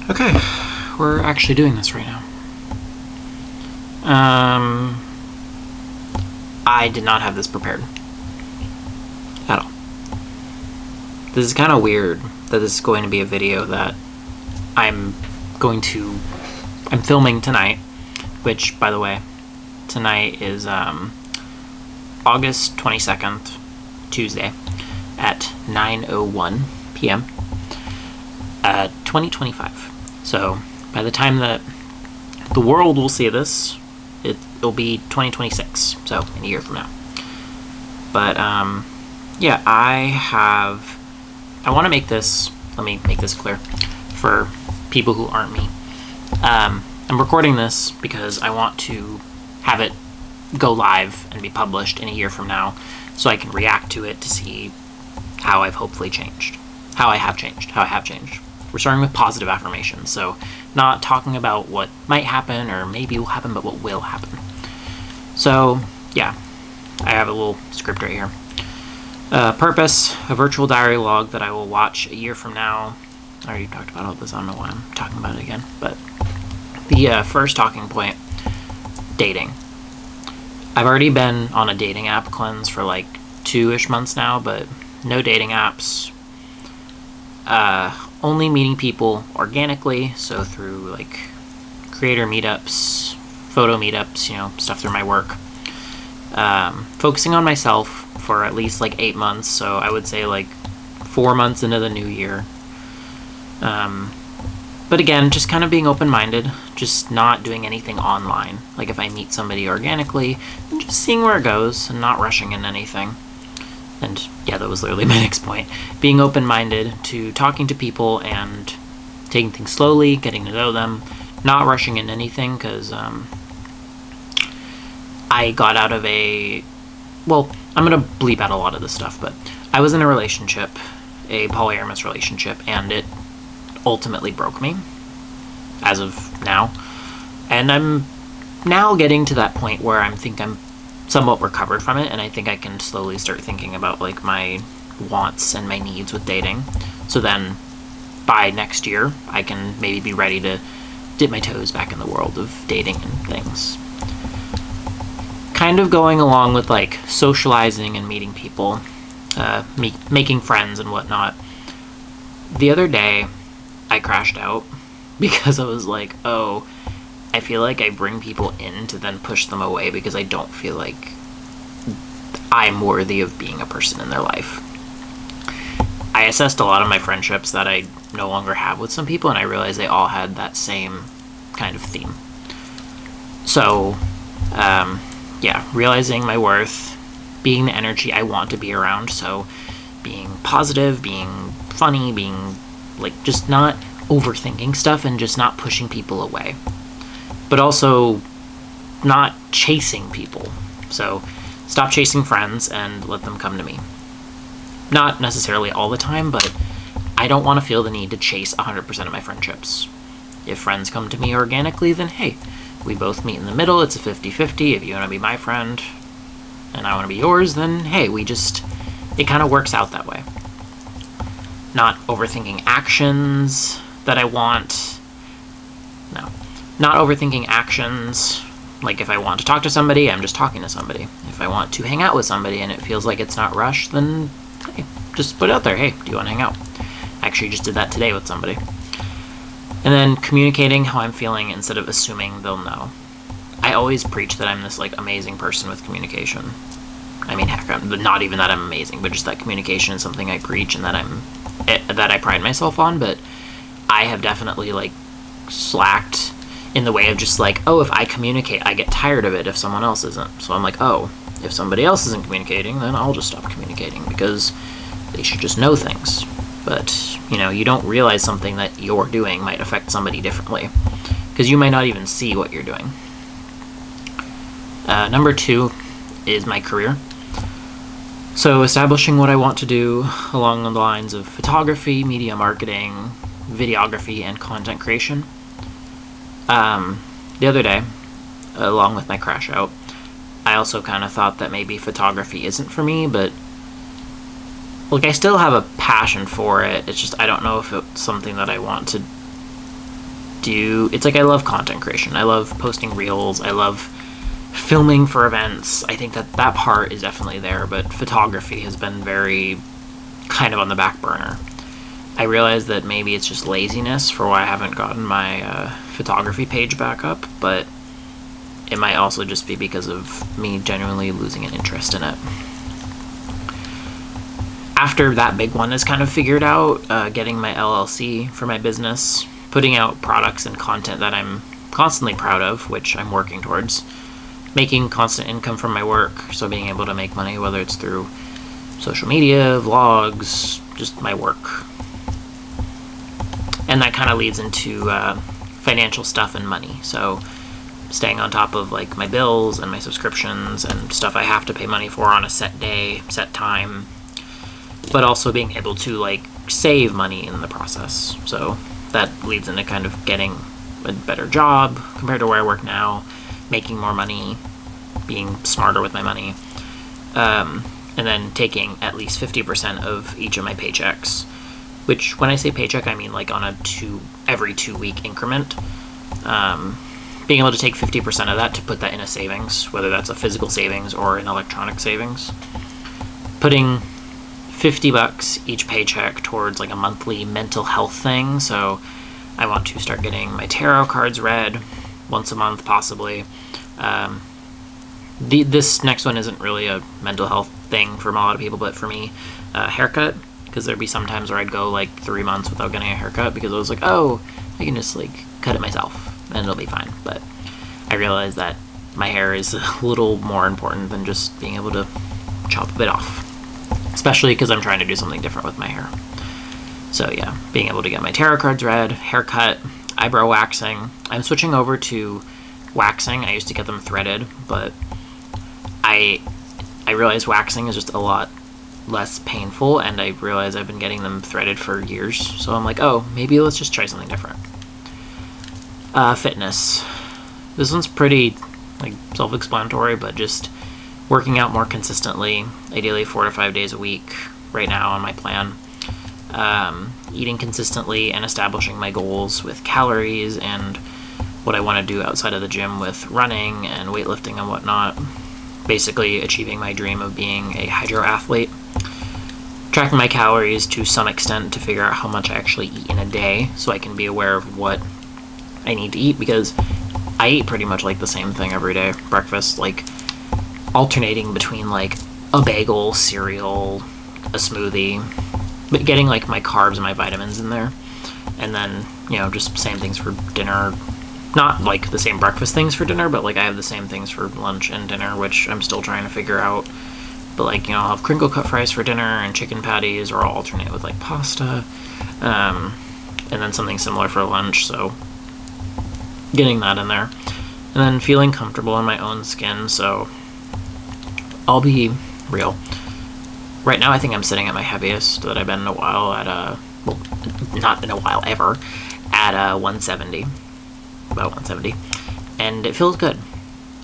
Okay, we're actually doing this right now. I did not have this prepared at all. This is kind of weird that this is going to be a video that I'm filming tonight, which, by the way, tonight is August 22nd, Tuesday, at 9:01 p.m. 2025. So by the time that the world will see this, it'll be 2026, so in a year from now. But yeah, I want to make this, let me make this clear for people who aren't me. I'm recording this because I want to have it go live and be published in a year from now, so I can react to it to see how I've hopefully changed. How I have changed. We're starting with positive affirmations, so not talking about what might happen or maybe will happen, but what will happen. So, yeah, I have a little script right here. Purpose, a virtual diary log that I will watch a year from now. I already talked about all this, I don't know why I'm talking about it again, but the first talking point, dating. I've already been on a dating app cleanse for like 2-ish months now, but no dating apps. Only meeting people organically, so through like creator meetups, photo meetups, stuff through my work. Focusing on myself for at least like 8 months, so I would say like 4 months into the new year. But again, just kind of being open-minded, just not doing anything online. Like if I meet somebody organically, just seeing where it goes and not rushing in anything. And yeah, that was literally my next point. Being open-minded to talking to people and taking things slowly, getting to know them, not rushing in anything, because I got out of I'm going to bleep out a lot of this stuff, but I was in a relationship, a polyamorous relationship, and it ultimately broke me, as of now. And I'm now getting to that point where I'm somewhat recovered from it, and I think I can slowly start thinking about like my wants and my needs with dating. So then by next year, I can maybe be ready to dip my toes back in the world of dating and things. Kind of going along with like socializing and meeting people, making friends and whatnot. The other day, I crashed out because I was like, oh, I feel like I bring people in to then push them away because I don't feel like I'm worthy of being a person in their life. I assessed a lot of my friendships that I no longer have with some people, and I realized they all had that same kind of theme. So, yeah, realizing my worth, being the energy I want to be around, so being positive, being funny, being like just not overthinking stuff and just not pushing people away. But also not chasing people. So stop chasing friends and let them come to me. Not necessarily all the time, but I don't want to feel the need to chase 100% of my friendships. If friends come to me organically, then hey, we both meet in the middle, it's a 50-50. If you want to be my friend and I want to be yours, then hey, it kind of works out that way. Not overthinking actions that I want. No. Not overthinking actions. Like if I want to talk to somebody, I'm just talking to somebody. If I want to hang out with somebody and it feels like it's not rushed, then hey, just put it out there. Hey, do you want to hang out? I actually just did that today with somebody. And then communicating how I'm feeling instead of assuming they'll know. I always preach that I'm this like amazing person with communication. I mean, heck, not even that I'm amazing, but just that communication is something I preach and that I pride myself on. But I have definitely like slacked in the way of just like, oh, if I communicate, I get tired of it if someone else isn't. So I'm like, oh, if somebody else isn't communicating, then I'll just stop communicating because they should just know things. But, you don't realize something that you're doing might affect somebody differently because you might not even see what you're doing. Number 2 is my career. So establishing what I want to do along the lines of photography, media marketing, videography, and content creation. The other day, along with my crash out, I also kind of thought that maybe photography isn't for me, but like I still have a passion for it. It's just I don't know if it's something that I want to it's like I love content creation. I love posting reels. I love filming for events. I think that part is definitely there, but photography has been very kind of on the back burner. I realize that maybe it's just laziness for why I haven't gotten my photography page back up, but it might also just be because of me genuinely losing an interest in it. After that big one is kind of figured out, getting my LLC for my business, putting out products and content that I'm constantly proud of, which I'm working towards, making constant income from my work, so being able to make money, whether it's through social media, vlogs, just my work. And that kind of leads into financial stuff and money. So staying on top of like my bills and my subscriptions and stuff I have to pay money for on a set day, set time, but also being able to like save money in the process. So that leads into kind of getting a better job compared to where I work now, making more money, being smarter with my money, and then taking at least 50% of each of my paychecks, which when I say paycheck, I mean like on a every 2 week increment. Being able to take 50% of that to put that in a savings, whether that's a physical savings or an electronic savings. Putting $50 each paycheck towards like a monthly mental health thing. So I want to start getting my tarot cards read once a month, possibly. This next one isn't really a mental health thing for a lot of people, but for me, haircut, because there'd be some times where I'd go like 3 months without getting a haircut because I was like, oh, I can just like cut it myself and it'll be fine. But I realized that my hair is a little more important than just being able to chop a bit off, especially because I'm trying to do something different with my hair. So yeah, being able to get my tarot cards read, haircut, eyebrow waxing. I'm switching over to waxing. I used to get them threaded, but I realized waxing is just a lot less painful, and I realize I've been getting them threaded for years. So I'm like, oh, maybe let's just try something different. Fitness. This one's pretty like self-explanatory, but just working out more consistently, ideally 4 to 5 days a week right now on my plan. Eating consistently and establishing my goals with calories and what I want to do outside of the gym with running and weightlifting and whatnot. Basically achieving my dream of being a hydro athlete. Tracking my calories to some extent to figure out how much I actually eat in a day so I can be aware of what I need to eat, because I eat pretty much like the same thing every day. Breakfast, like alternating between like a bagel, cereal, a smoothie, but getting like my carbs and my vitamins in there. And then, just same things for dinner. Not like the same breakfast things for dinner, but like I have the same things for lunch and dinner, which I'm still trying to figure out. But like, I'll have crinkle cut fries for dinner and chicken patties, or I'll alternate with like pasta. And then something similar for lunch, so getting that in there. And then feeling comfortable in my own skin, so I'll be real. Right now I think I'm sitting at my heaviest that I've been in a while at well, not in a while ever, at 170. About 170. And it feels good.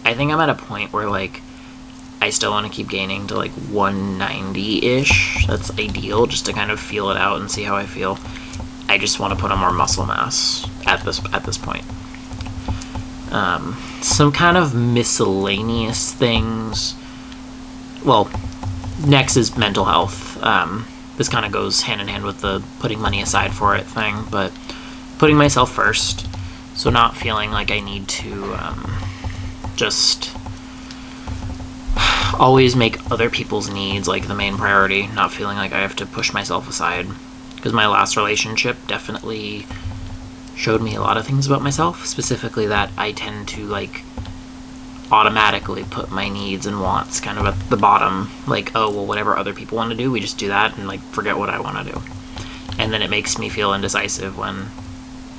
I think I'm at a point where like I still want to keep gaining to like 190-ish. That's ideal, just to kind of feel it out and see how I feel. I just want to put on more muscle mass at this point. Some kind of miscellaneous things. Well, next is mental health. This kind of goes hand in hand with the putting money aside for it thing, but putting myself first. So not feeling like I need to just always make other people's needs like the main priority. Not feeling like I have to push myself aside. Because my last relationship definitely showed me a lot of things about myself. Specifically that I tend to like automatically put my needs and wants kind of at the bottom. Like, oh, well, whatever other people want to do, we just do that and like forget what I want to do. And then it makes me feel indecisive when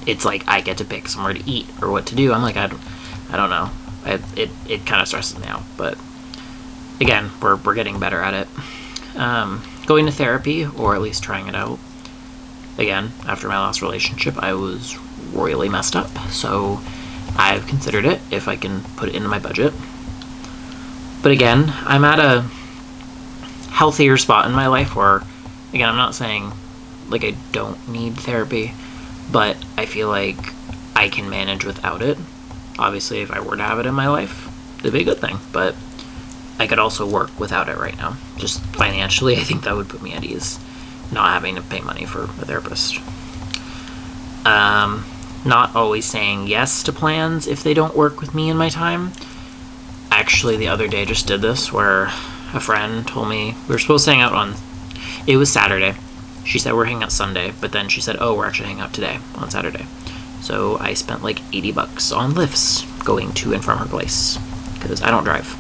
it's like I get to pick somewhere to eat or what to do. I'm like, I don't know. It kind of stresses me out. But again, we're getting better at it. Going to therapy, or at least trying it out. Again, after my last relationship, I was royally messed up. So I've considered it if I can put it into my budget. But again, I'm at a healthier spot in my life where, again, I'm not saying like I don't need therapy, but I feel like I can manage without it. Obviously, if I were to have it in my life, it'd be a good thing, but I could also work without it right now. Just financially, I think that would put me at ease, not having to pay money for a therapist. Not always saying yes to plans if they don't work with me and my time. Actually, the other day just did this where a friend told me we were supposed to hang out on, it was Saturday. She said we're hanging out Sunday, but then she said, oh, we're actually hanging out today on Saturday. So I spent like $80 on lifts going to and from her place because I don't drive.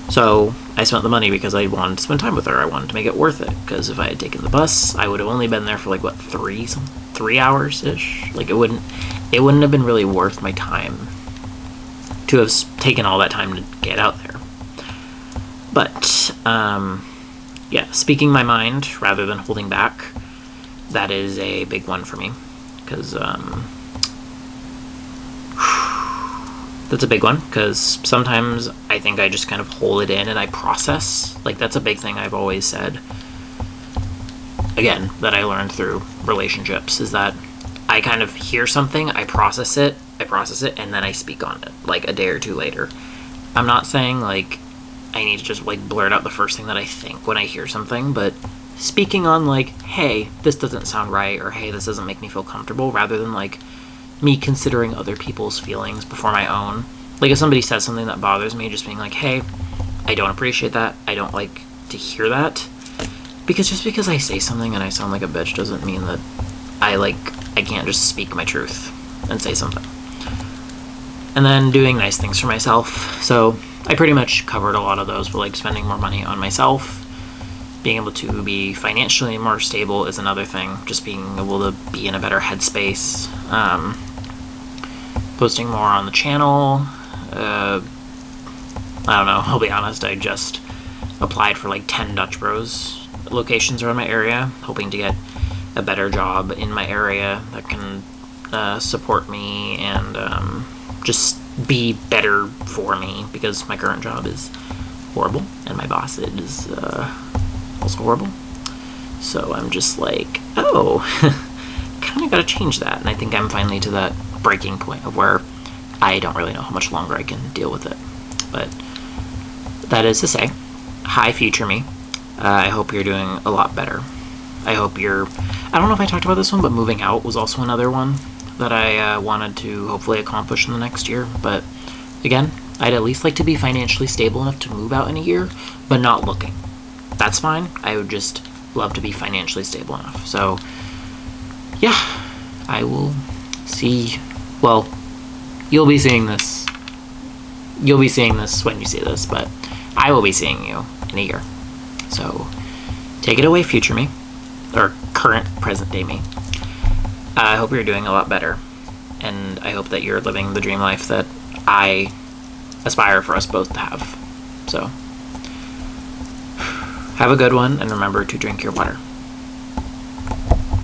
So I spent the money because I wanted to spend time with her. I wanted to make it worth it, because if I had taken the bus, I would have only been there for like, what, 3 hours-ish? Like, it wouldn't have been really worth my time to have taken all that time to get out there. But, yeah, speaking my mind rather than holding back, that is a big one for me, because, that's a big one, because sometimes I think I just kind of hold it in and I process. Like, that's a big thing I've always said, again, that I learned through relationships, is that I kind of hear something, I process it, and then I speak on it, like, a day or two later. I'm not saying, like, I need to just, like, blurt out the first thing that I think when I hear something, but speaking on, like, hey, this doesn't sound right, or hey, this doesn't make me feel comfortable, rather than, like, me considering other people's feelings before my own. Like, if somebody says something that bothers me, just being like, hey, I don't appreciate that, I don't like to hear that. Because just because I say something and I sound like a bitch doesn't mean that I can't just speak my truth and say something. And then doing nice things for myself. So I pretty much covered a lot of those, but like spending more money on myself, being able to be financially more stable is another thing. Just being able to be in a better headspace. Posting more on the channel. I don't know, I'll be honest, I just applied for like 10 Dutch Bros locations around my area, hoping to get a better job in my area that can support me and just be better for me, because my current job is horrible and my boss is also horrible. So I'm just like, oh, kind of got to change that. And I think I'm finally to that breaking point of where I don't really know how much longer I can deal with it. But that is to say, hi future me. I hope you're doing a lot better. I hope you're, I don't know if I talked about this one, but moving out was also another one that I wanted to hopefully accomplish in the next year. But again, I'd at least like to be financially stable enough to move out in a year, but not looking. That's fine. I would just love to be financially stable enough. So yeah, I will see, well, you'll be seeing this when you see this, but I will be seeing you in a year. So take it away, future me, or current, present day me. I hope you're doing a lot better, and I hope that you're living the dream life that I aspire for us both to have. So have a good one, and remember to drink your water.